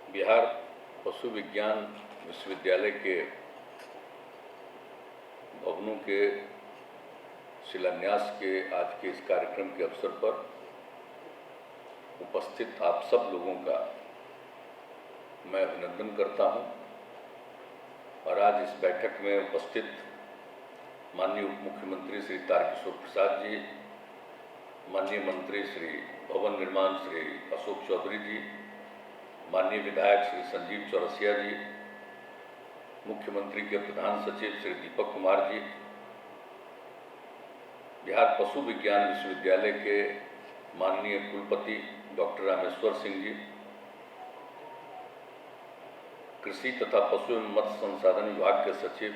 बिहार पशु विज्ञान विश्वविद्यालय के भवनों के शिलान्यास के आज के इस कार्यक्रम के अवसर पर उपस्थित आप सब लोगों का मैं अभिनंदन करता हूं और आज इस बैठक में उपस्थित माननीय उप मुख्यमंत्री श्री तारकिशोर प्रसाद जी, माननीय मंत्री श्री भवन निर्माण श्री अशोक चौधरी जी, माननीय विधायक श्री संजीव चौरसिया जी, मुख्यमंत्री के प्रधान सचिव श्री दीपक कुमार जी, बिहार पशु विज्ञान विश्वविद्यालय के माननीय कुलपति डॉक्टर रामेश्वर सिंह जी, कृषि तथा पशु एवं मत्स्य संसाधन विभाग के सचिव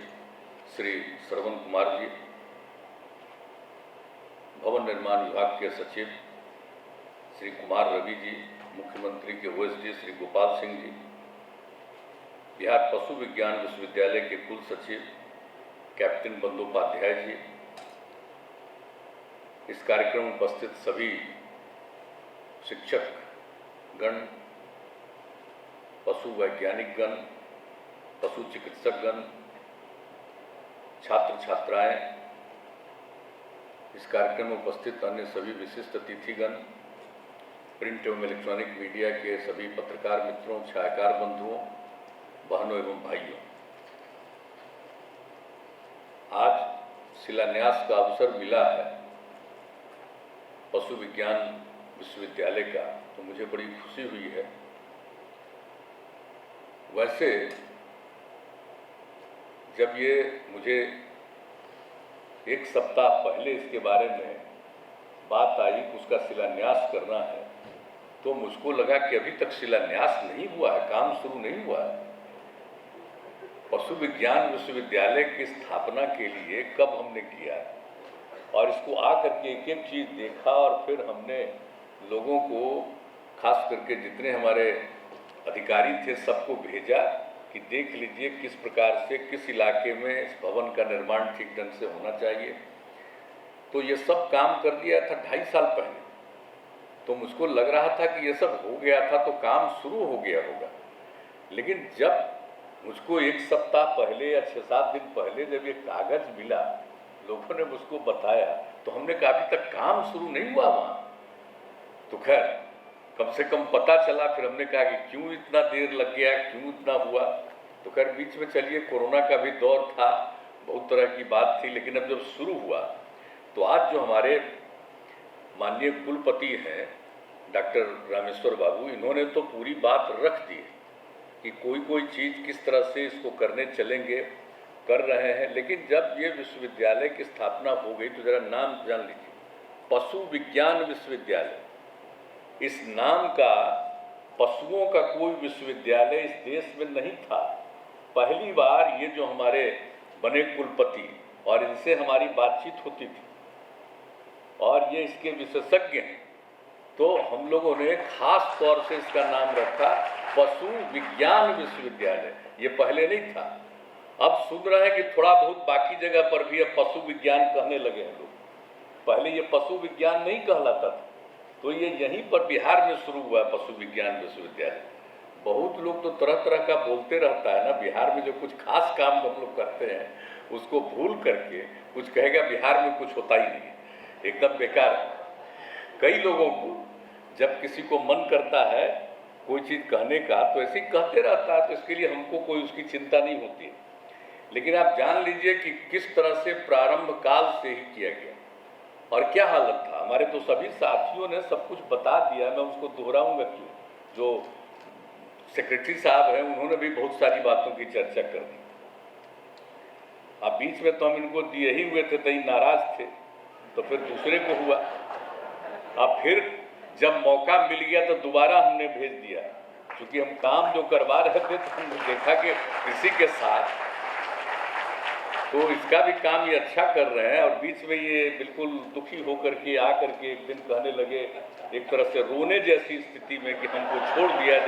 श्री श्रवण कुमार जी, भवन निर्माण विभाग के सचिव श्री कुमार रवि जी, मुख्यमंत्री के ओएसडी श्री गोपाल सिंह जी, बिहार पशु विज्ञान विश्वविद्यालय के कुल सचिव कैप्टन बंदोपाध्याय जी, इस कार्यक्रम में उपस्थित सभी शिक्षक गण, पशु वैज्ञानिक गण, पशु चिकित्सक गण, छात्र छात्राएं, इस कार्यक्रम में उपस्थित अन्य सभी विशिष्ट अतिथिगण, प्रिंट एवं इलेक्ट्रॉनिक मीडिया के सभी पत्रकार मित्रों, छायाकार बंधुओं, बहनों एवं भाइयों, आज शिलान्यास का अवसर मिला है पशु विज्ञान विश्वविद्यालय का, तो मुझे बड़ी खुशी हुई है। वैसे जब ये मुझे एक सप्ताह पहले इसके बारे में बात आई कि उसका शिलान्यास करना है, तो मुझको लगा कि अभी तक शिलान्यास नहीं हुआ है, काम शुरू नहीं हुआ है। पशु विज्ञान विश्वविद्यालय की स्थापना के लिए कब हमने किया है और इसको आकर के एक एक चीज़ देखा और फिर हमने लोगों को, खास करके जितने हमारे अधिकारी थे, सबको भेजा कि देख लीजिए किस प्रकार से किस इलाके में इस भवन का निर्माण ठीक ढंग से होना चाहिए। तो ये सब काम कर दिया था 2.5 साल पहले, तो मुझको लग रहा था कि ये सब हो गया था तो काम शुरू हो गया होगा। लेकिन जब मुझको एक सप्ताह पहले या 6-7 दिन पहले जब ये कागज़ मिला, लोगों ने मुझको बताया, तो हमने कहा अभी तक काम शुरू नहीं हुआ वहाँ। तो खैर कम से कम पता चला, फिर हमने कहा कि क्यों इतना देर लग गया, क्यों इतना हुआ। तो खैर बीच में चलिए कोरोना का भी दौर था, बहुत तरह की बात थी, लेकिन अब जब शुरू हुआ तो आज जो हमारे माननीय कुलपति हैं डॉक्टर रामेश्वर बाबू, इन्होंने तो पूरी बात रख दी कि कोई चीज़ किस तरह से इसको करने चलेंगे, कर रहे हैं। लेकिन जब ये विश्वविद्यालय की स्थापना हो गई तो ज़रा नाम जान लीजिए, पशु विज्ञान विश्वविद्यालय। इस नाम का पशुओं का कोई विश्वविद्यालय इस देश में नहीं था। पहली बार ये जो हमारे बने कुलपति और इनसे हमारी बातचीत होती थी और ये इसके विशेषज्ञ हैं, तो हम लोगों ने खास तौर से इसका नाम रखा पशु विज्ञान विश्वविद्यालय। ये पहले नहीं था। अब सुन रहे हैं कि थोड़ा बहुत बाकी जगह पर भी अब पशु विज्ञान कहने लगे हैं लोग। पहले ये पशु विज्ञान नहीं कहलाता था, तो ये यहीं पर बिहार में शुरू हुआ पशु विज्ञान विश्वविद्यालय। बहुत लोग तो तरह तरह का बोलते रहता है ना, बिहार में जो कुछ खास काम हम लोग करते हैं उसको भूल करके कुछ कहेगा बिहार में कुछ होता ही नहीं है, एकदम बेकार है। कई लोगों को जब किसी को मन करता है कोई चीज़ कहने का तो ऐसे ही कहते रहता है, तो इसके लिए हमको कोई उसकी चिंता नहीं होती है। लेकिन आप जान लीजिए कि किस तरह से प्रारंभ काल से ही किया गया और क्या हालत था। हमारे तो सभी साथियों ने सब कुछ बता दिया, मैं उसको दोहराऊंगा क्यों। जो सेक्रेटरी साहब हैं उन्होंने भी बहुत सारी बातों की चर्चा कर दी। अब बीच में तो हम इनको दिए ही हुए थे, तो नाराज थे, तो फिर दूसरे को हुआ। अब फिर जब मौका मिल गया तो दोबारा हमने भेज दिया, क्योंकि हम काम जो करवा रहे थे तो हमने देखा कि किसी के साथ तो इसका भी काम ये अच्छा कर रहे हैं। और बीच में ये बिल्कुल दुखी होकर के आकर के एक दिन कहने लगे, एक तरह से रोने जैसी स्थिति में, कि हमको छोड़ दिया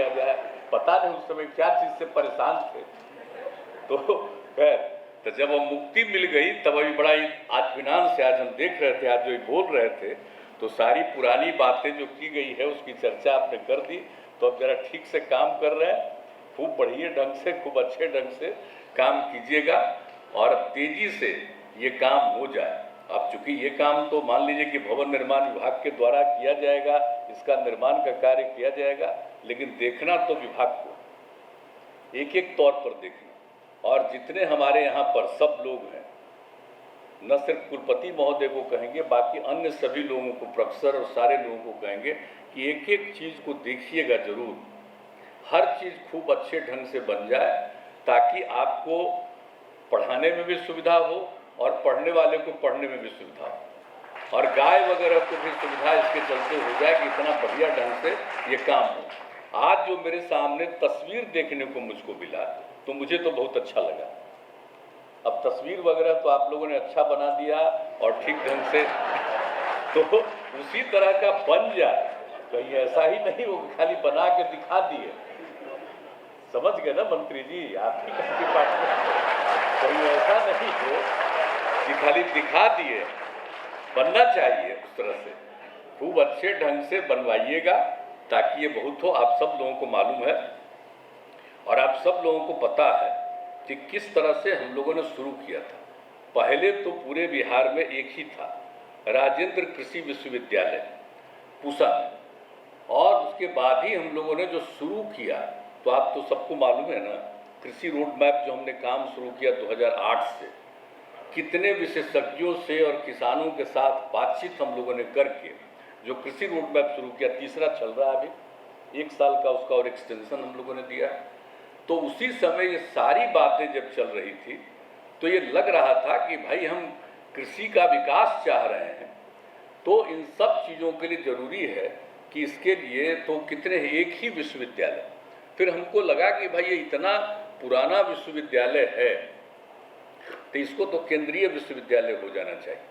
जाए। पता नहीं उस समय क्या चीज़ से परेशान थे। तो खैर, तो जब हम मुक्ति मिल गई तब अभी बड़ा इत्मीनान से आज हम देख रहे थे, आज जो बोल रहे थे तो सारी पुरानी बातें जो की गई है उसकी चर्चा आपने कर दी, तो अब जरा ठीक से काम कर रहे हैं, खूब बढ़िया ढंग से, खूब अच्छे ढंग से काम कीजिएगा और तेजी से ये काम हो जाए। अब चूंकि ये काम तो मान लीजिए कि भवन निर्माण विभाग के द्वारा किया जाएगा, इसका निर्माण का कार्य किया जाएगा, लेकिन देखना तो विभाग को एक एक तौर पर देखना। और जितने हमारे यहाँ पर सब लोग हैं, न सिर्फ कुलपति महोदय को कहेंगे, बाकी अन्य सभी लोगों को, प्रोफेसर और सारे लोगों को कहेंगे कि एक एक चीज़ को देखिएगा जरूर, हर चीज़ खूब अच्छे ढंग से बन जाए, ताकि आपको पढ़ाने में भी सुविधा हो और पढ़ने वाले को पढ़ने में भी सुविधा हो, और गाय वगैरह को भी सुविधा इसके चलते हो जाए कि इतना बढ़िया ढंग से ये काम हो। आज जो मेरे सामने तस्वीर देखने को मुझको मिला, तो मुझे तो बहुत अच्छा लगा। अब तस्वीर वगैरह तो आप लोगों ने अच्छा बना दिया और ठीक ढंग से, तो उसी तरह का बन जाए, कहीं ऐसा ही नहीं हो खाली बना के दिखा दिए। समझ गए ना मंत्री जी, आप ही का डिपार्टमेंट, कहीं ऐसा नहीं हो कि खाली दिखा दिए, बनना चाहिए उस तरह से, खूब अच्छे ढंग से बनवाइएगा ताकि ये बहुत हो। आप सब लोगों को मालूम है और आप सब लोगों को पता है कि किस तरह से हम लोगों ने शुरू किया था। पहले तो पूरे बिहार में एक ही था, राजेंद्र कृषि विश्वविद्यालय पूसा में, और उसके बाद ही हम लोगों ने जो शुरू किया, तो आप तो सबको मालूम है ना, कृषि रोड मैप जो हमने काम शुरू किया 2008 से, कितने विशेषज्ञों से और किसानों के साथ बातचीत हम लोगों ने करके जो कृषि रोड मैप शुरू किया, तीसरा चल रहा है अभी, 1 साल का उसका और एक्सटेंशन हम लोगों ने दिया। तो उसी समय ये सारी बातें जब चल रही थी, तो ये लग रहा था कि भाई हम कृषि का विकास चाह रहे हैं, तो इन सब चीज़ों के लिए ज़रूरी है कि इसके लिए तो कितने एक ही विश्वविद्यालय। फिर हमको लगा कि भाई ये इतना पुराना विश्वविद्यालय है, तो इसको तो केंद्रीय विश्वविद्यालय हो जाना चाहिए।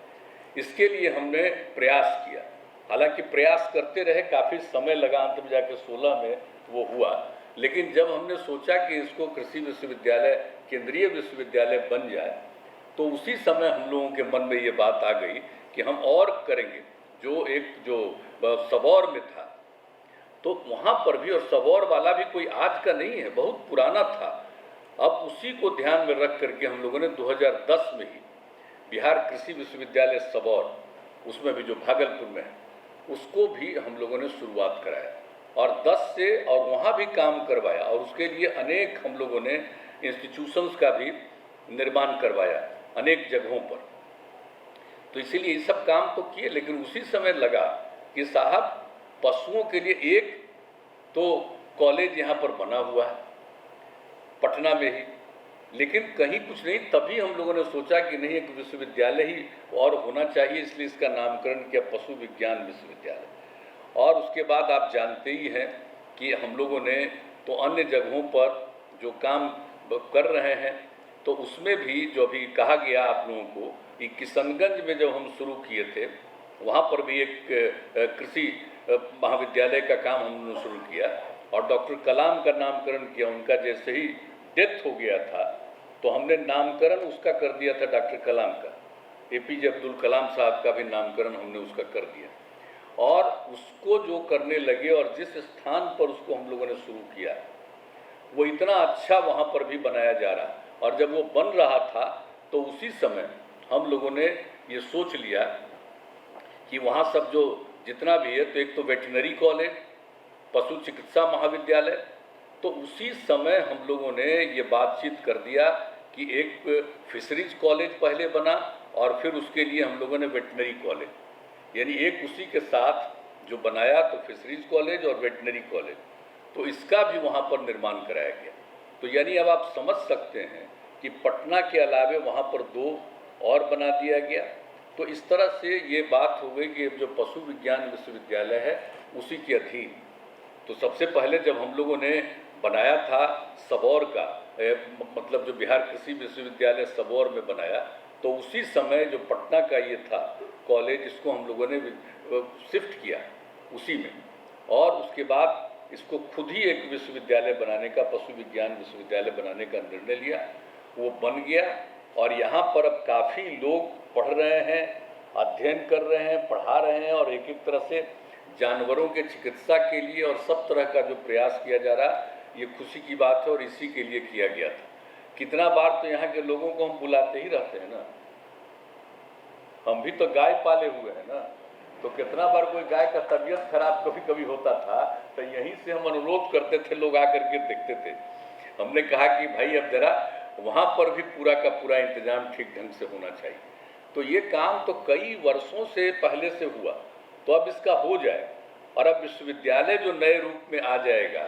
इसके लिए हमने प्रयास किया, हालांकि प्रयास करते रहे, काफ़ी समय लगा, अंत में जाके 16 में वो हुआ। लेकिन जब हमने सोचा कि इसको कृषि विश्वविद्यालय केंद्रीय विश्वविद्यालय बन जाए, तो उसी समय हम लोगों के मन में ये बात आ गई कि हम और करेंगे। जो सबौर में था, तो वहाँ पर भी, और सबौर वाला भी कोई आज का नहीं है, बहुत पुराना था। अब उसी को ध्यान में रख करके हम लोगों ने 2010 में ही बिहार कृषि विश्वविद्यालय सबौर, उसमें भी जो भागलपुर में है, उसको भी हम लोगों ने शुरुआत कराया और 10 से और वहाँ भी काम करवाया, और उसके लिए अनेक हम लोगों ने इंस्टीट्यूशंस का भी निर्माण करवाया अनेक जगहों पर। तो इसीलिए ये सब काम तो किए, लेकिन उसी समय लगा कि साहब पशुओं के लिए एक तो कॉलेज यहाँ पर बना हुआ है पटना में ही, लेकिन कहीं कुछ नहीं। तभी हम लोगों ने सोचा कि नहीं, एक विश्वविद्यालय ही और होना चाहिए, इसलिए इसका नामकरण किया पशु विज्ञान विश्वविद्यालय। और उसके बाद आप जानते ही हैं कि हम लोगों ने तो अन्य जगहों पर जो काम कर रहे हैं, तो उसमें भी जो अभी कहा गया आप लोगों को कि किशनगंज में जब हम शुरू किए थे, वहाँ पर भी एक कृषि महाविद्यालय का काम हमने शुरू किया और डॉक्टर कलाम का नामकरण किया। उनका जैसे ही डेथ हो गया था, तो हमने नामकरण उसका कर दिया था, डॉक्टर कलाम का, APJ अब्दुल कलाम साहब का भी नामकरण हमने उसका कर दिया। और उसको जो करने लगे और जिस स्थान पर उसको हम लोगों ने शुरू किया, वो इतना अच्छा वहाँ पर भी बनाया जा रहा। और जब वो बन रहा था, तो उसी समय हम लोगों ने ये सोच लिया कि वहाँ सब जो जितना भी है, तो एक तो वेटनरी कॉलेज, पशु चिकित्सा महाविद्यालय, तो उसी समय हम लोगों ने ये बातचीत कर दिया कि एक फिशरीज कॉलेज पहले बना और फिर उसके लिए हम लोगों ने वेटनरी कॉलेज, यानी एक उसी के साथ जो बनाया, तो फिशरीज कॉलेज और वेटनरी कॉलेज, तो इसका भी वहाँ पर निर्माण कराया गया। तो यानी अब आप समझ सकते हैं कि पटना के अलावे वहाँ पर 2 और बना दिया गया। तो इस तरह से ये बात हो गई कि जो पशु विज्ञान विश्वविद्यालय है उसी के अधीन। तो सबसे पहले जब हम लोगों ने बनाया था सबौर का, मतलब जो बिहार कृषि विश्वविद्यालय सबौर में बनाया, तो उसी समय जो पटना का ये था कॉलेज, इसको हम लोगों ने शिफ्ट किया उसी में, और उसके बाद इसको खुद ही एक विश्वविद्यालय बनाने का, पशु विज्ञान विश्वविद्यालय बनाने का निर्णय लिया। वो बन गया और यहाँ पर अब काफ़ी लोग पढ़ रहे हैं अध्ययन कर रहे हैं, पढ़ा रहे हैं और एक एक तरह से जानवरों के चिकित्सा के लिए और सब तरह का जो प्रयास किया जा रहा है, ये खुशी की बात है और इसी के लिए किया गया था। कितना बार तो यहाँ के लोगों को हम बुलाते ही रहते हैं ना, हम भी तो गाय पाले हुए हैं ना, तो कितना बार कोई गाय का तबीयत खराब कभी कभी होता था तो यहीं से हम अनुरोध करते थे, लोग आकर के देखते थे। हमने कहा कि भाई अब जरा वहाँ पर भी पूरा का पूरा इंतजाम ठीक ढंग से होना चाहिए। तो ये काम तो कई वर्षों से पहले से हुआ, तो अब इसका हो जाए और अब विश्वविद्यालय जो नए रूप में आ जाएगा,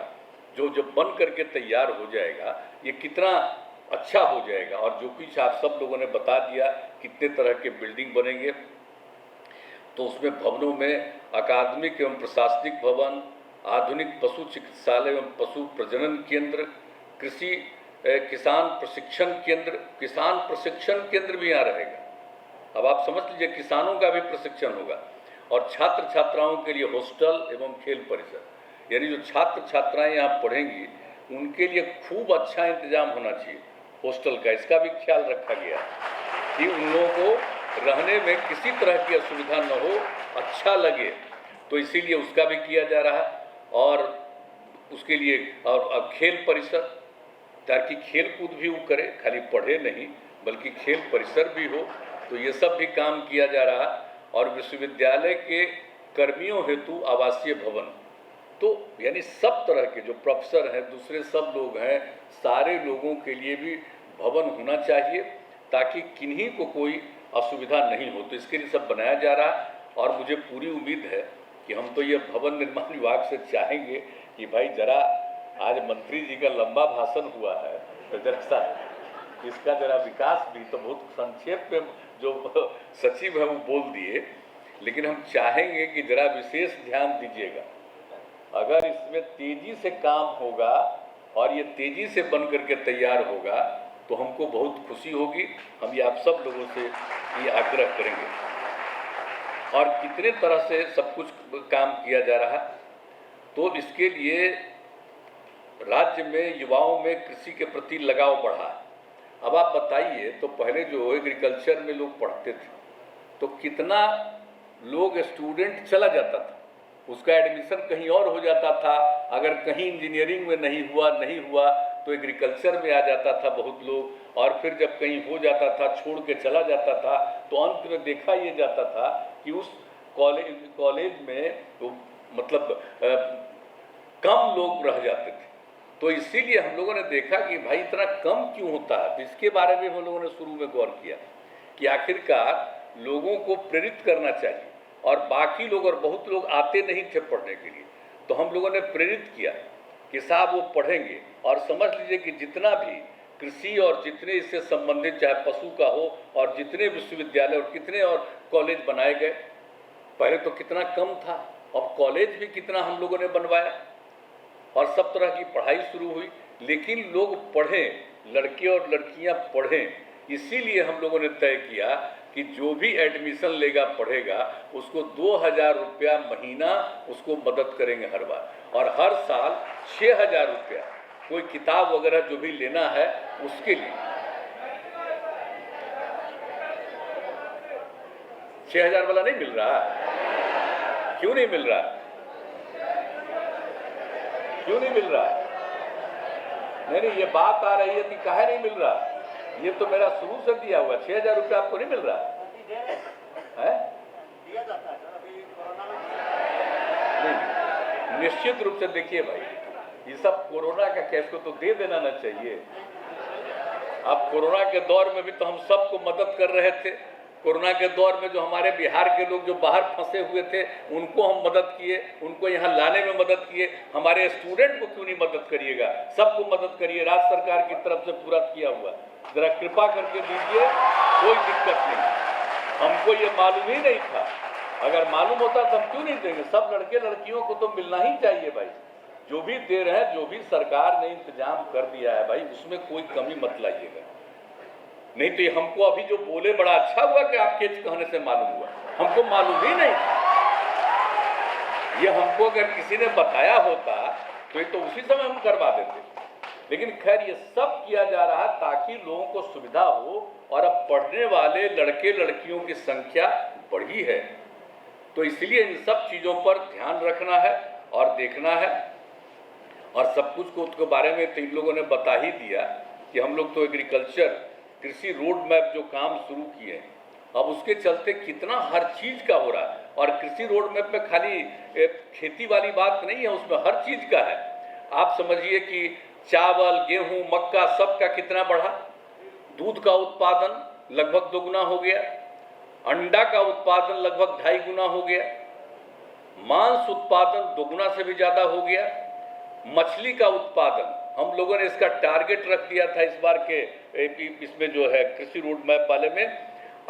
जो जब बन करके तैयार हो जाएगा, ये कितना अच्छा हो जाएगा। और जो कुछ आप सब लोगों ने बता दिया कितने तरह के बिल्डिंग बनेंगे, तो उसमें भवनों में अकादमिक एवं प्रशासनिक भवन, आधुनिक पशु चिकित्सालय एवं पशु प्रजनन केंद्र, कृषि किसान प्रशिक्षण केंद्र भी यहाँ रहेगा। अब आप समझ लीजिए किसानों का भी प्रशिक्षण होगा और छात्र छात्राओं के लिए हॉस्टल एवं खेल परिसर, यानी जो छात्र छात्राएं यहाँ पढ़ेंगी उनके लिए खूब अच्छा इंतजाम होना चाहिए हॉस्टल का। इसका भी ख्याल रखा गया कि उन लोगों को रहने में किसी तरह की असुविधा न हो, अच्छा लगे, तो इसीलिए उसका भी किया जा रहा है। और उसके लिए और खेल परिसर, ताकि खेल कूद भी वो करे, खाली पढ़े नहीं बल्कि खेल परिसर भी हो, तो ये सब भी काम किया जा रहा है। और विश्वविद्यालय के कर्मियों हेतु आवासीय भवन, तो यानी सब तरह के जो प्रोफेसर हैं, दूसरे सब लोग हैं, सारे लोगों के लिए भी भवन होना चाहिए ताकि किन्हीं को कोई असुविधा नहीं हो। तो इसके लिए सब बनाया जा रहा है और मुझे पूरी उम्मीद है कि हम तो ये भवन निर्माण विभाग से चाहेंगे कि भाई जरा आज मंत्री जी का लंबा भाषण हुआ है, तो जरा सा इसका जरा विकास भी, तो बहुत संक्षेप में जो सचिव है वो बोल दिए, लेकिन हम चाहेंगे कि जरा विशेष ध्यान दीजिएगा। अगर इसमें तेजी से काम होगा और ये तेजी से बन करके तैयार होगा तो हमको बहुत खुशी होगी। हम ये आप सब लोगों से ये आग्रह करेंगे। और कितने तरह से सब कुछ काम किया जा रहा है, तो इसके लिए राज्य में युवाओं में कृषि के प्रति लगाव बढ़ा। अब आप बताइए, तो पहले जो एग्रीकल्चर में लोग पढ़ते थे तो कितना लोग स्टूडेंट चला जाता था, उसका एडमिशन कहीं और हो जाता था। अगर कहीं इंजीनियरिंग में नहीं हुआ तो एग्रीकल्चर में आ जाता था बहुत लोग, और फिर जब कहीं हो जाता था छोड़ के चला जाता था। तो अंत में देखा ये जाता था कि उस कॉलेज में तो मतलब कम लोग रह जाते थे। तो इसीलिए हम लोगों ने देखा कि भाई इतना कम क्यों होता है। तो इसके बारे में हम लोगों ने शुरू में गौर किया कि आखिरकार लोगों को प्रेरित करना चाहिए, और बाकी लोग, और बहुत लोग आते नहीं थे पढ़ने के लिए, तो हम लोगों ने प्रेरित किया कि साहब वो पढ़ेंगे। और समझ लीजिए कि जितना भी कृषि और जितने इससे संबंधित, चाहे पशु का हो, और जितने विश्वविद्यालय और कितने और कॉलेज बनाए गए, पहले तो कितना कम था, अब कॉलेज भी कितना हम लोगों ने बनवाया और सब तरह की पढ़ाई शुरू हुई। लेकिन लोग पढ़ें, लड़के और लड़कियां पढ़ें, इसीलिए हम लोगों ने तय किया कि जो भी एडमिशन लेगा पढ़ेगा उसको 2000 रुपया महीना उसको मदद करेंगे हर बार, और हर साल 6000 रुपया कोई किताब वगैरह जो भी लेना है उसके लिए। 6000 वाला नहीं मिल रहा? क्यों नहीं मिल रहा? क्यों नहीं मिल रहा? नहीं, ये बात आ रही है कि काहे नहीं मिल रहा। ये तो मेरा शुरू से दिया हुआ 6000 रुपया आपको नहीं मिल रहा है? नहीं, निश्चित रूप से देखिए भाई, ये सब कोरोना का केस को तो दे देना ना चाहिए। अब कोरोना के दौर में भी तो हम सबको मदद कर रहे थे। कोरोना के दौर में जो हमारे बिहार के लोग जो बाहर फंसे हुए थे उनको हम मदद किए, उनको यहाँ लाने में मदद किए। हमारे स्टूडेंट को क्यों नहीं मदद करिएगा? सबको मदद करिए, राज्य सरकार की तरफ से पूरा किया हुआ। जरा कृपा करके दीजिए, कोई दिक्कत नहीं। हमको ये मालूम ही नहीं था, अगर मालूम होता तो हम क्यों नहीं देंगे। सब लड़के लड़कियों को तो मिलना ही चाहिए भाई। जो भी दे रहे हैं, जो भी सरकार ने इंतजाम कर दिया है भाई, उसमें कोई कमी मत लाइएगा। नहीं तो ये हमको अभी जो बोले बड़ा अच्छा हुआ कि आपके कहने से मालूम हुआ, हमको मालूम ही नहीं। ये हमको अगर किसी ने बताया होता तो ये तो उसी समय हम करवा देते। लेकिन खैर ये सब किया जा रहा है ताकि लोगों को सुविधा हो, और अब पढ़ने वाले लड़के लड़कियों की संख्या बढ़ी है। तो इसलिए इन सब चीज़ों पर ध्यान रखना है और देखना है, और सब कुछ को उसके बारे में तो इन लोगों ने बता ही दिया कि हम लोग तो एग्रीकल्चर कृषि रोड मैप जो काम शुरू किए हैं, अब उसके चलते कितना हर चीज़ का हो रहा है। और कृषि रोड मैप में खाली खेती वाली बात नहीं है, उसमें हर चीज़ का है। आप समझिए कि चावल, गेहूं, मक्का सब का कितना बढ़ा, दूध का उत्पादन लगभग दोगुना हो गया, अंडा का उत्पादन लगभग 2.5 गुना हो गया, मांस उत्पादन दोगुना से भी ज़्यादा हो गया, मछली का उत्पादन हम लोगों ने इसका टारगेट रख दिया था इस बार के इसमें जो है कृषि रोड मैप वाले में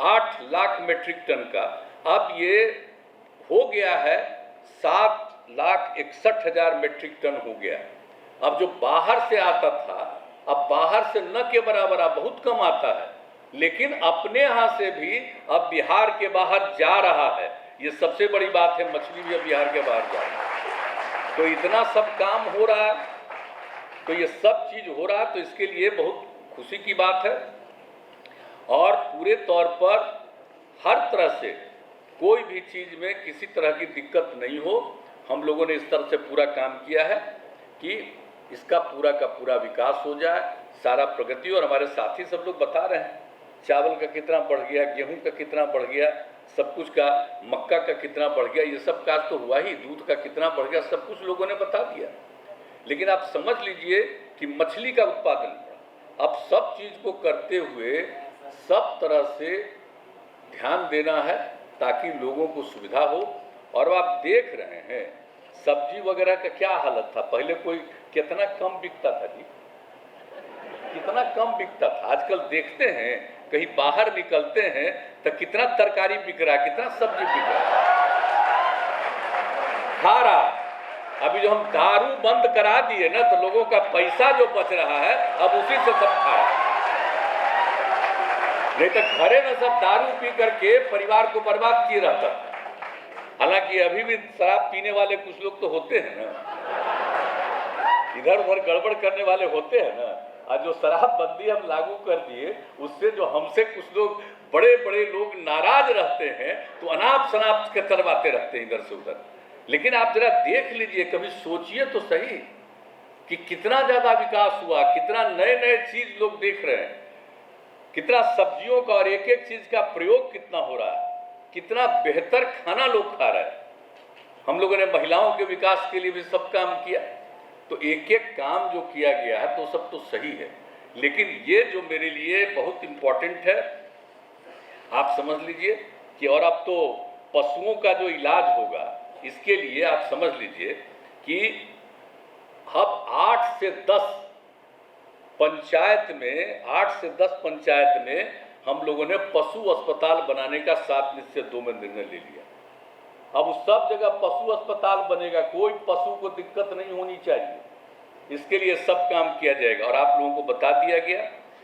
8 लाख मीट्रिक टन का, अब ये हो गया है 7,61,000 मीट्रिक टन हो गया। अब जो बाहर से आता था, अब बाहर से न के बराबर, अब बहुत कम आता है, लेकिन अपने यहाँ से भी अब बिहार के बाहर जा रहा है। ये सबसे बड़ी बात है, मछली भी अब बिहार के बाहर जा रही है। तो इतना सब काम हो रहा है, तो ये सब चीज़ हो रहा है, तो इसके लिए बहुत खुशी की बात है। और पूरे तौर पर हर तरह से कोई भी चीज़ में किसी तरह की दिक्कत नहीं हो, हम लोगों ने इस तरह से पूरा काम किया है कि इसका पूरा का पूरा विकास हो जाए, सारा प्रगति। और हमारे साथी सब लोग बता रहे हैं चावल का कितना बढ़ गया, गेहूं का कितना बढ़ गया, सब कुछ का, मक्का का कितना बढ़ गया, ये सब काज तो हुआ ही, दूध का कितना बढ़ गया, सब कुछ लोगों ने बता दिया। लेकिन आप समझ लीजिए कि मछली का उत्पादन बढ़ा। अब सब चीज़ को करते हुए सब तरह से ध्यान देना है ताकि लोगों को सुविधा हो। और आप देख रहे हैं सब्जी वगैरह का क्या हालत था, पहले कोई कितना कम बिकता था जी, कितना कम बिकता था। आजकल देखते हैं कहीं बाहर निकलते हैं तो कितना तरकारी बिक रहा है, कितना सब्जी बिक रहा है, खा रहा। अभी जो हम दारू बंद करा दिए ना, तो लोगों का पैसा जो बच रहा है अब उसी से सब खा रहा है। नहीं तो घरे में सब दारू पी करके परिवार को बर्बाद किए रहता था। हालांकि अभी भी शराब पीने वाले कुछ लोग तो होते हैं ना, इधर उधर गड़बड़ करने वाले होते हैं ना। आज जो शराबबंदी हम लागू कर दिए, उससे जो हमसे कुछ लोग बड़े बड़े लोग नाराज रहते हैं, तो अनाप शनाप के करवाते रहते हैं इधर से उधर। लेकिन आप जरा देख लीजिए, कभी सोचिए तो सही कि कितना ज्यादा विकास हुआ, कितना नए नए चीज लोग देख रहे हैं, कितना सब्जियों का और एक एक चीज का प्रयोग कितना हो रहा है, कितना बेहतर खाना लोग खा रहे हैं। हम लोगों ने महिलाओं के विकास के लिए भी सब काम किया। तो एक एक काम जो किया गया है तो सब तो सही है, लेकिन ये जो मेरे लिए बहुत इम्पोर्टेंट है, आप समझ लीजिए कि और अब तो पशुओं का जो इलाज होगा, इसके लिए आप समझ लीजिए कि अब 8 से 10 पंचायत में, 8 से 10 पंचायत में हम लोगों ने पशु अस्पताल बनाने का 7 में से 2 में निर्णय ले लिया। अब उस सब जगह पशु अस्पताल बनेगा, कोई पशु को दिक्कत नहीं होनी चाहिए, इसके लिए सब काम किया जाएगा। और आप लोगों को बता दिया गया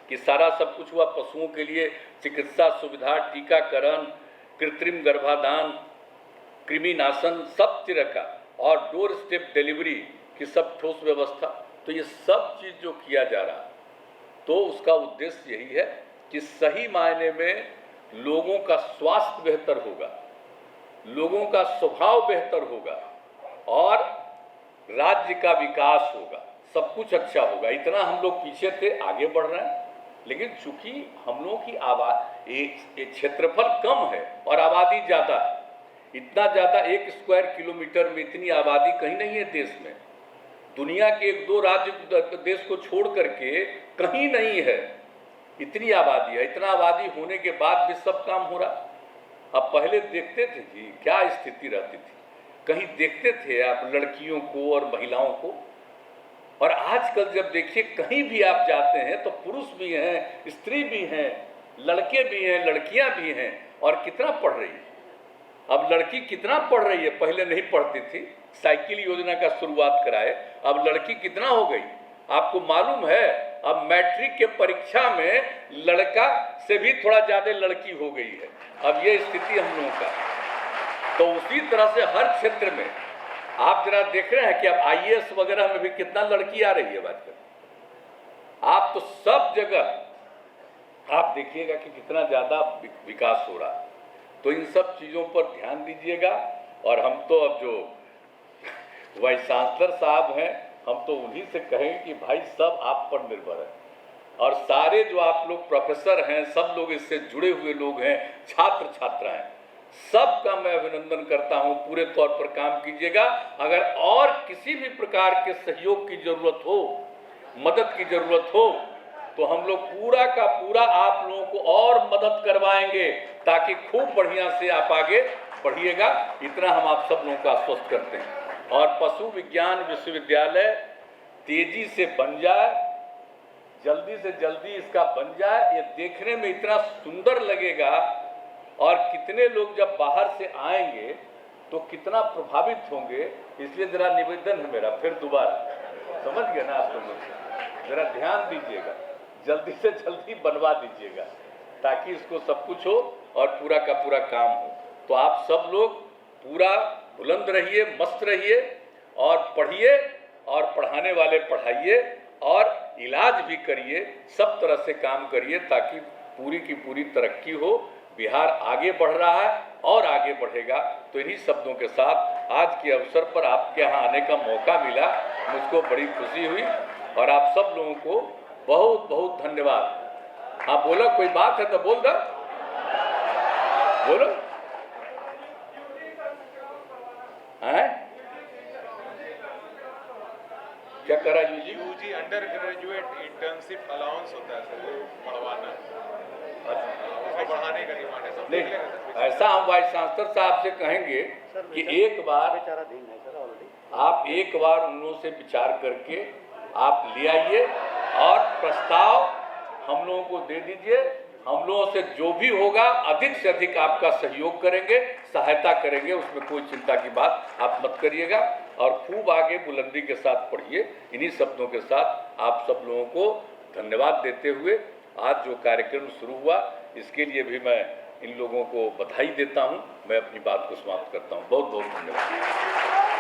कि सारा सब कुछ हुआ। पशुओं के लिए चिकित्सा सुविधा, टीकाकरण, कृत्रिम गर्भाधान, कृमिनाशन, सब तरह का, और डोर स्टेप डिलीवरी की सब ठोस व्यवस्था। तो ये सब चीज़ जो किया जा रहा, तो उसका उद्देश्य यही है कि सही मायने में लोगों का स्वास्थ्य बेहतर होगा, लोगों का स्वभाव बेहतर होगा, और राज्य का विकास होगा, सब कुछ अच्छा होगा। इतना हम लोग पीछे थे, आगे बढ़ रहे हैं। लेकिन चूंकि हम लोगों की आबादी, क्षेत्रफल कम है और आबादी ज़्यादा है, इतना ज़्यादा 1 स्क्वायर किलोमीटर में इतनी आबादी कहीं नहीं है देश में। दुनिया के 1-2 राज्य देश को छोड़ करके कहीं नहीं है, इतनी आबादी है। इतना आबादी होने के बाद भी सब काम हो रहा। अब पहले देखते थे जी क्या स्थिति रहती थी, कहीं देखते थे आप लड़कियों को और महिलाओं को, और आजकल जब देखिए कहीं भी आप जाते हैं तो पुरुष भी हैं, स्त्री भी हैं, लड़के भी हैं, लड़कियां भी हैं, और कितना पढ़ रही है। अब लड़की कितना पढ़ रही है, पहले नहीं पढ़ती थी, साइकिल योजना का शुरुआत कराए, अब लड़की कितना हो गई आपको मालूम है। अब मैट्रिक के परीक्षा में लड़का से भी थोड़ा ज़्यादा लड़की हो गई है। अब ये स्थिति हम लोगों का। तो उसी तरह से हर क्षेत्र में आप जरा देख रहे हैं कि अब IAS वगैरह में भी कितना लड़की आ रही है आजकल। आप तो सब जगह आप देखिएगा कि कितना ज़्यादा विकास हो रहा है। तो इन सब चीज़ों पर ध्यान दीजिएगा। और हम तो अब जो वाइस चांसलर साहब हैं, हम तो उन्हीं से कहेंगे कि भाई सब आप पर निर्भर है, और सारे जो आप लोग प्रोफेसर हैं, सब लोग इससे जुड़े हुए लोग हैं, छात्र छात्रा हैं, सबका मैं अभिनंदन करता हूं। पूरे तौर पर काम कीजिएगा। अगर और किसी भी प्रकार के सहयोग की जरूरत हो, मदद की जरूरत हो, तो हम लोग पूरा का पूरा आप लोगों को और मदद करवाएंगे, ताकि खूब बढ़िया से आप आगे बढ़िएगा। इतना हम आप सब लोगों को आश्वस्त करते हैं। और पशु विज्ञान विश्वविद्यालय तेजी से बन जाए, जल्दी से जल्दी इसका बन जाए। ये देखने में इतना सुंदर लगेगा, और कितने लोग जब बाहर से आएंगे तो कितना प्रभावित होंगे। इसलिए जरा निवेदन है मेरा, फिर दोबारा, समझ गए ना आप लोगों से, जरा ध्यान दीजिएगा, जल्दी से जल्दी बनवा दीजिएगा, ताकि इसको सब कुछ हो और पूरा का पूरा काम हो। तो आप सब लोग पूरा बुलंद रहिए, मस्त रहिए, और पढ़िए, और पढ़ाने वाले पढ़ाइए, और इलाज भी करिए, सब तरह से काम करिए, ताकि पूरी की पूरी तरक्की हो। बिहार आगे बढ़ रहा है और आगे बढ़ेगा। तो इन्हीं शब्दों के साथ आज के अवसर पर आपके यहाँ आने का मौका मिला, मुझको बड़ी खुशी हुई, और आप सब लोगों को बहुत बहुत धन्यवाद। हाँ बोलो, कोई बात है तो बोल दो, बोलो। हैं क्या करा UG undergraduate internship allowance होता है सर, वो बढ़वाना, उसको बढ़ाने का डिमांड है। नहीं, ऐसा हम वाइस चांसलर साहब से कहेंगे कि एक बार आप एक बार उन लोगों से विचार करके आप ले आइए, और प्रस्ताव हम लोगों को दे दीजिए। हम लोगों से जो भी होगा अधिक से अधिक आपका सहयोग करेंगे, सहायता करेंगे, उसमें कोई चिंता की बात आप मत करिएगा। और खूब आगे बुलंदी के साथ पढ़िए। इन्हीं शब्दों के साथ आप सब लोगों को धन्यवाद देते हुए आज जो कार्यक्रम शुरू हुआ, इसके लिए भी मैं इन लोगों को बधाई देता हूं। मैं अपनी बात को समाप्त करता हूं। बहुत बहुत धन्यवाद।